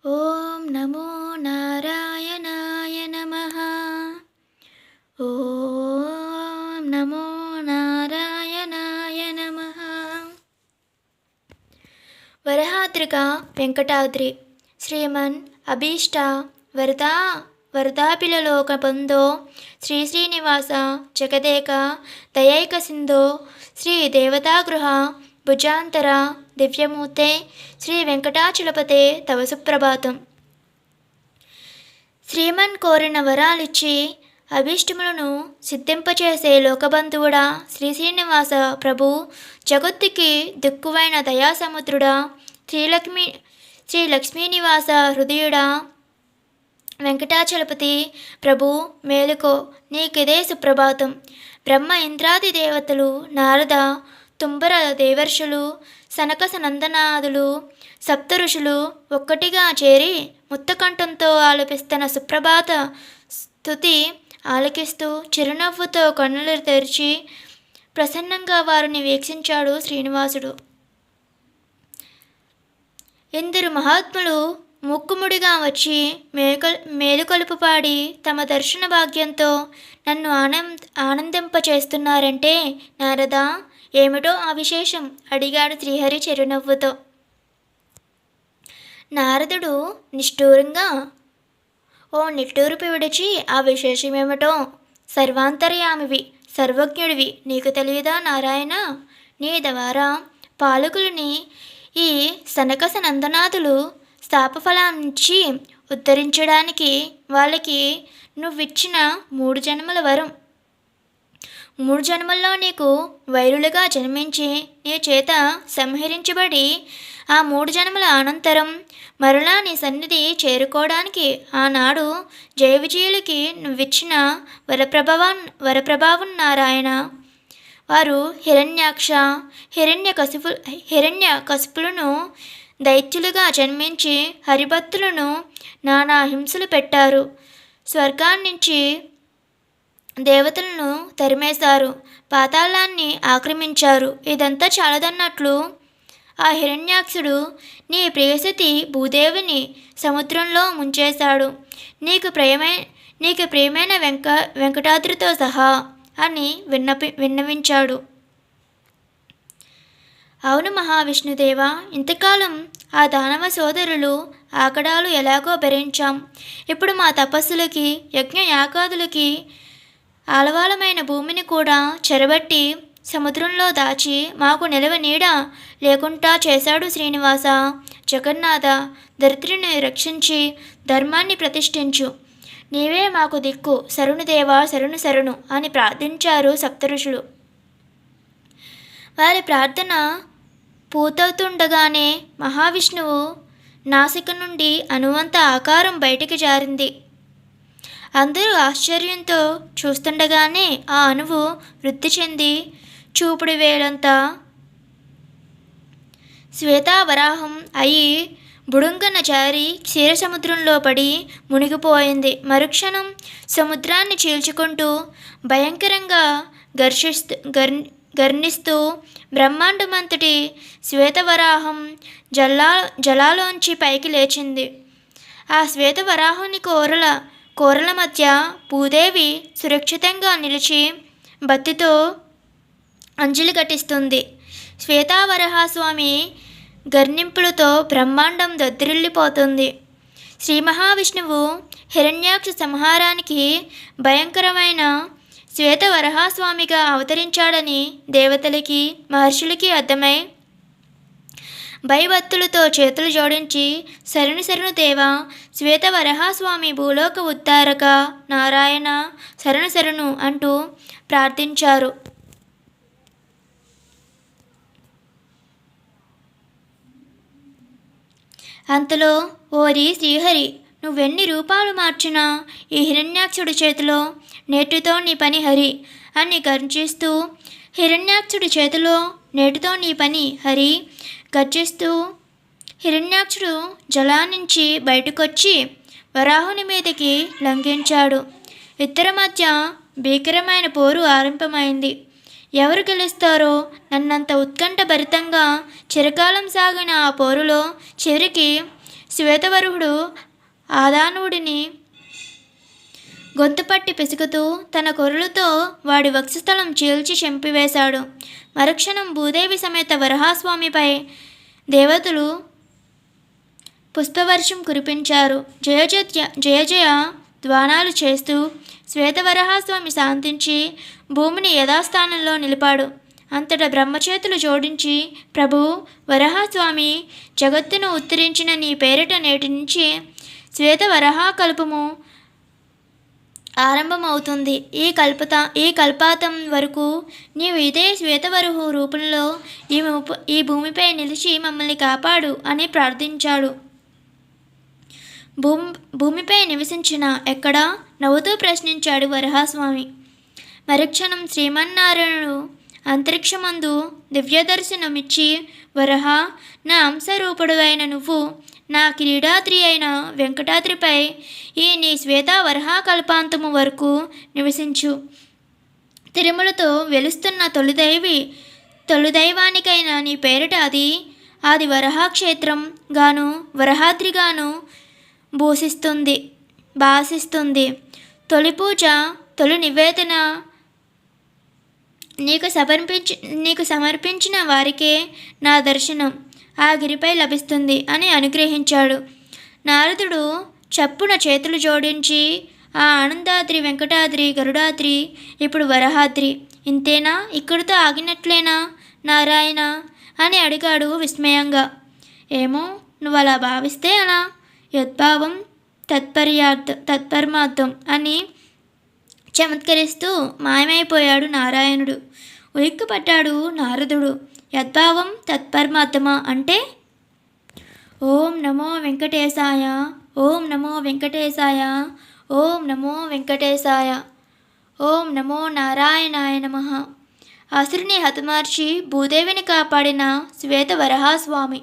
ఓం నమో నారాయణాయ నమః. ఓం నమో నారాయణాయ నమః. వరహాద్రిక వెంకటాద్రి శ్రీమన్ అభీష్ట వరదాపిలలోకబంధో శ్రీ శ్రీనివాస జగదేక దయైక సింధో శ్రీ దేవతాగృహ భుజాంతర దివ్యమూర్తే శ్రీ వెంకటాచలపతే తవ సుప్రభాతం. శ్రీమన్ కోరిన వరాలిచ్చి అభీష్టములను సిద్ధింపచేసే లోకబంధువుడా శ్రీ శ్రీనివాస ప్రభు, జగత్తుకి దిక్కువైన దయాసముద్రుడా, శ్రీ లక్ష్మీనివాస హృదయుడా వెంకటాచలపతి ప్రభు మేలుకో, నీకిదే సుప్రభాతం. బ్రహ్మ ఇంద్రాది దేవతలు, నారద తుంబర దేవర్షులు, సనక సనందనాదులు, సప్త ఋషులు ఒక్కటిగా చేరి ముత్తకంఠంతో ఆలపిస్తున్న సుప్రభాత స్తుతి ఆలకిస్తూ చిరునవ్వుతో కన్నులు తెరిచి ప్రసన్నంగా వారిని వీక్షించాడు శ్రీనివాసుడు. ఎందరు మహాత్ములు ముక్కుముడిగా వచ్చి మేలుకొలుపు పాడి తమ దర్శన భాగ్యంతో నన్ను ఆనందింపచేస్తున్నారంటే నారదా, ఏమిటో ఆ విశేషం అడిగాడు శ్రీహరి చిరునవ్వుతో. నారదుడు నిష్ఠూరంగా ఓ నిట్టూర్పు విడిచి, ఆ విశేషమేమిటో? సర్వాంతర్యామివి, సర్వజ్ఞుడివి, నీకు తెలియదా నారాయణ? నీ ద్వారా పాలకులని ఈ సనక సనందనాథులు శాపఫలాన్నిచ్చి ఉద్ధరించడానికి వాళ్ళకి నువ్విచ్చిన 3 జన్మల వరం. 3 జన్మల్లో నీకు వైరులుగా జన్మించి నీ చేత సంహరించబడి ఆ 3 జన్మల అనంతరం మరలా నీ సన్నిధి చేరుకోవడానికి ఆనాడు జయ విజయులకి నువ్విచ్చిన వరప్రభావం నారాయణ. వారు హిరణ్య కశిపులను దైత్యులుగా జన్మించి హరిభక్తులను నానా హింసలు పెట్టారు. స్వర్గాన్నించి దేవతలను తరిమేశారు, పాతాళాన్ని ఆక్రమించారు. ఇదంతా చాలదన్నట్లు ఆ హిరణ్యాక్షుడు నీ ప్రియసతి భూదేవిని సముద్రంలో ముంచేశాడు. నీకు ప్రియమైన వెంకటాద్రితో సహా అని విన్నవించాడు. అవును మహావిష్ణుదేవ, ఇంతకాలం ఆ దానవ సోదరులు ఆకడాలు ఎలాగో భరించాం. ఇప్పుడు మా తపస్సులకి యజ్ఞ యాగాదులకి ఆలవాలమైన భూమిని కూడా చెరబట్టి సముద్రంలో దాచి మాకు నిలవ నీడ లేకుండా చేశాడు శ్రీనివాస. జగన్నాథ, దరిద్రుని రక్షించి ధర్మాన్ని ప్రతిష్ఠించు, నీవే మాకు దిక్కు, శరణుదేవా శరణు శరణు అని ప్రార్థించారు సప్తఋషులు. వారి ప్రార్థన పూర్తవుతుండగానే మహావిష్ణువు నాసిక నుండి అణువంత ఆకారం బయటికి జారింది. అందరూ ఆశ్చర్యంతో చూస్తుండగానే ఆ అణువు వృద్ధి చెంది చూపుడు వేలంత శ్వేతావరాహం అయి బుడుంగన జారి క్షీరసముద్రంలో పడి మునిగిపోయింది. మరుక్షణం సముద్రాన్ని చీల్చుకుంటూ భయంకరంగా గర్నిస్తూ బ్రహ్మాండమంతటి శ్వేతవరాహం జలాలోంచి పైకి లేచింది. ఆ శ్వేతవరాహుని కోరల మధ్య భూదేవి సురక్షితంగా నిలిచి బత్తితో అంజలి ఘటిస్తుంది. శ్వేతావరహస్వామి గర్నింపులతో బ్రహ్మాండం దద్దరిల్లిపోతుంది. శ్రీ మహావిష్ణువు హిరణ్యాక్ష సంహారానికి భయంకరమైన శ్వేతవరహస్వామిగా అవతరించాడని దేవతలకి మహర్షులకి అర్థమై భయభక్తులతో చేతులు జోడించి శరణు శరణు దేవ శ్వేతవరహస్వామి భూలోక ఉద్ధారక నారాయణ శరణు శరణు అంటూ ప్రార్థించారు. అంతలో ఓరి శ్రీహరి, నువ్వెన్ని రూపాలు మార్చినా ఈ హిరణ్యాక్షుడి చేతిలో నేటితో నీ పని హరి అని గర్జిస్తూ హిరణ్యాక్షుడి చేతిలో నేటితో నీ పని హరి గర్జిస్తూ హిరణ్యాక్షుడు జలాన్నించి బయటకొచ్చి వరాహుని మీదకి లంఘించాడు. ఇద్దరి మధ్య భీకరమైన పోరు ఆరంభమైంది. ఎవరు గెలుస్తారో నన్నంత ఉత్కంఠభరితంగా చిరకాలం సాగిన ఆ పోరులో చివరికి శ్వేతవరుహుడు ఆదానుడిని గొంతుపట్టి పిసుకుతూ తన కొరలతో వాడి వక్షస్థలం చీల్చి చంపివేశాడు. మరుక్షణం భూదేవి సమేత వరహాస్వామిపై దేవతలు పుష్పవర్షం కురిపించారు. జయ జయ ధ్వానాలు చేస్తూ శ్వేతవరహాస్వామి శాంతించి భూమిని యథాస్థానంలో నిలిపాడు. అంతటా బ్రహ్మచేతులు జోడించి, ప్రభు వరహాస్వామి, జగత్తును ఉత్తరించిన నీ పేరిట నేటి నుంచి శ్వేతవరహకల్పము ఆరంభమవుతుంది. ఈ కల్పాతం వరకు నీవు ఇదే శ్వేతవరుహు రూపంలో ఈ భూమిపై నిలిచి మమ్మల్ని కాపాడు అని ప్రార్థించాడు. భూమిపై నివసించిన ఎక్కడా నవ్వుతూ ప్రశ్నించాడు వరహాస్వామి. మరుక్షణం శ్రీమన్నారాయణుడు అంతరిక్షమందు దివ్యదర్శనమిచ్చి, వరహ, నా అంశరూపుడువైన నువ్వు నా క్రీడాద్రి అయిన వెంకటాద్రిపై ఈ నీ శ్వేత వరహకల్పాంతము వరకు నివసించు. తిరుమలతో వెలుస్తున్న తొలిదైవానికైన నీ పేరిట అది వరహక్షేత్రం గాను వరహాద్రిగాను భాసిస్తుంది. తొలి పూజ, తొలి నివేదన నీకు సమర్పించిన వారికే నా దర్శనం ఆ గిరిపై లభిస్తుంది అని అనుగ్రహించాడు. నారదుడు చప్పున చేతులు జోడించి, ఆ ఆనందాద్రి, వెంకటాద్రి, గరుడాద్రి, ఇప్పుడు వరహాద్రి, ఇంతేనా? ఇక్కడితో ఆగినట్లేనా నారాయణ అని అడిగాడు విస్మయంగా. ఏమో, నువ్వు అలా భావిస్తే అలా. యద్భావం తత్పరమార్థం అని చమత్కరిస్తూ మాయమైపోయాడు నారాయణుడు. ఉలిక్కిపడ్డాడు నారదుడు. యద్భావం తత్పరమార్థమా అంటే? ఓం నమో వెంకటేశాయ, ఓం నమో వెంకటేశాయ, ఓం నమో వెంకటేశాయ, ఓం నమో నారాయణాయ నమః. అసురుని హతమార్చి భూదేవిని కాపాడిన శ్వేత వరహాస్వామి.